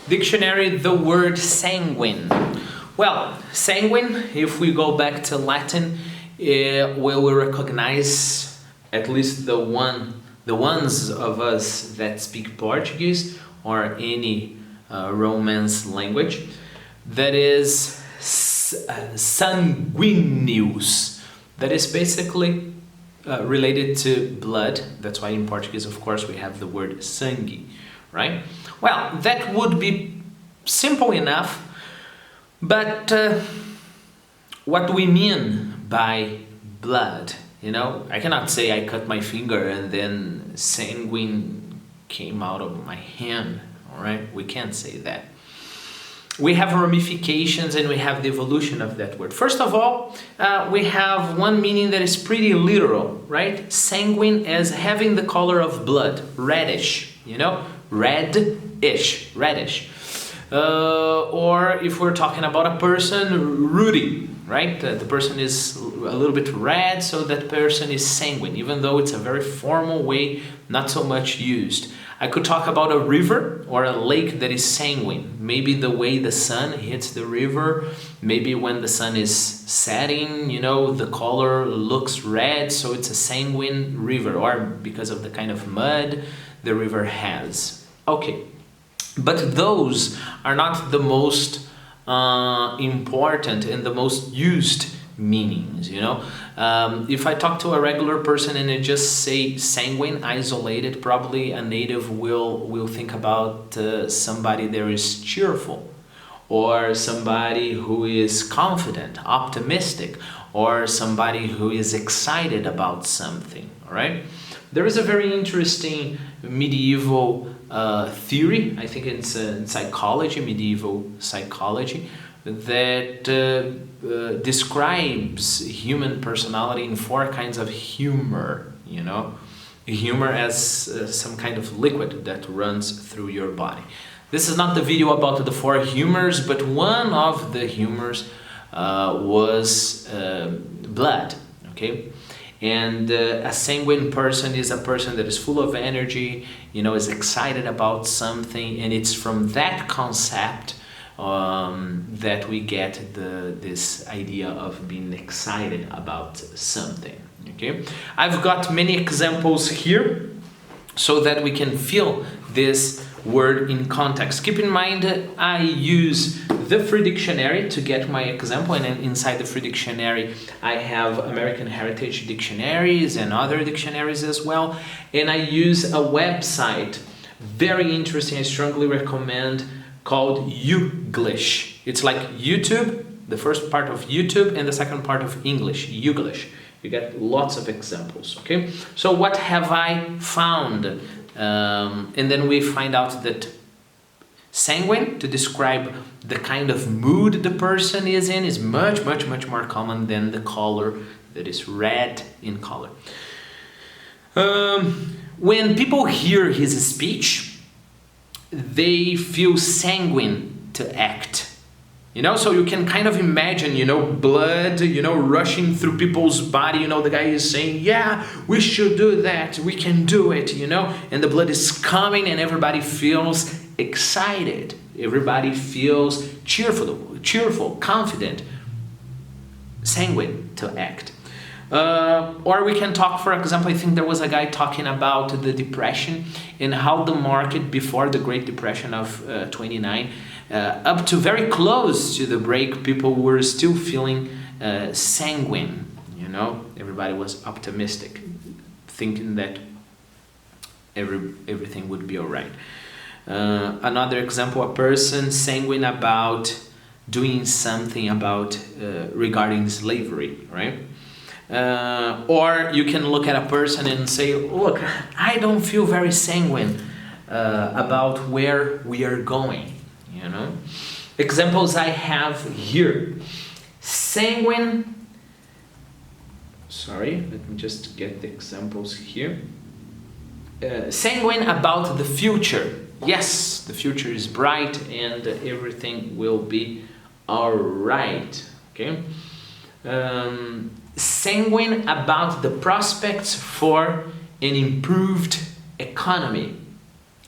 Dictionary, the word sanguine. Well, sanguine, if we go back to Latin, we will recognize at least the ones of us that speak Portuguese or any Romance language. That is sanguíneos. That is basically related to blood. That's why in Portuguese, of course, we have the word sangue, right? Well, that would be simple enough, but what do we mean by blood? You know, I cannot say I cut my finger and then sanguine came out of my hand, all right? We can't say that. We have ramifications and we have the evolution of that word. First of all, we have one meaning that is pretty literal, right? Sanguine as having the color of blood, reddish, you know, reddish. Or if we're talking about a person, ruddy, right? The person is a little bit red, so that person is sanguine, even though it's a very formal way, not so much used. I could talk about a river or a lake that is sanguine. Maybe the way the sun hits the river, maybe when the sun is setting, you know, the color looks red, so it's a sanguine river, or because of the kind of mud the river has. Okay, but those are not the most important and the most used meanings, you know. If I talk to a regular person and I just say sanguine, isolated, probably a native will think about somebody that is cheerful, or somebody who is confident, optimistic, or somebody who is excited about something, all right? There is a very interesting medieval theory, I think it's in psychology, medieval psychology, that describes human personality in 4 kinds of humor, you know. Humor as some kind of liquid that runs through your body. This is not the video about the 4 humors, but one of the humors was blood, okay? And a sanguine person is a person that is full of energy, you know, is excited about something, and it's from that concept that we get this idea of being excited about something, okay? I've got many examples here so that we can feel this word in context. Keep in mind I use the Free Dictionary to get my example, and then inside the Free Dictionary I have American Heritage Dictionaries and other dictionaries as well, and I use a website, very interesting, I strongly recommend, called Youglish. It's like YouTube, the first part of YouTube and the second part of English, Youglish. You get lots of examples, okay? So what have I found? And then we find out that sanguine, to describe the kind of mood the person is in, is much more common than the color that is red in color. When people hear his speech, they feel sanguine to act, you know, so you can kind of imagine, you know, blood, you know, rushing through people's body, you know, the guy is saying, yeah, we should do that, we can do it, you know, and the blood is coming and everybody feels excited, everybody feels cheerful, confident, sanguine to act. Or we can talk, for example, I think there was a guy talking about the depression and how the market before the Great Depression of 29, up to very close to the break, people were still feeling sanguine, you know, everybody was optimistic, thinking that everything would be all right. Another example, a person sanguine about doing something about regarding slavery, right? Or you can look at a person and say, look, I don't feel very sanguine about where we are going, you know. Examples I have here. Sanguine, sorry, let me just get the examples here. Sanguine about the future. Yes, the future is bright and everything will be all right, okay. Sanguine about the prospects for an improved economy.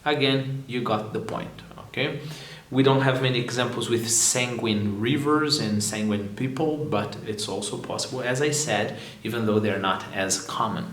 Again, you got the point, okay? We don't have many examples with sanguine rivers and sanguine people, but it's also possible, as I said, even though they're not as common.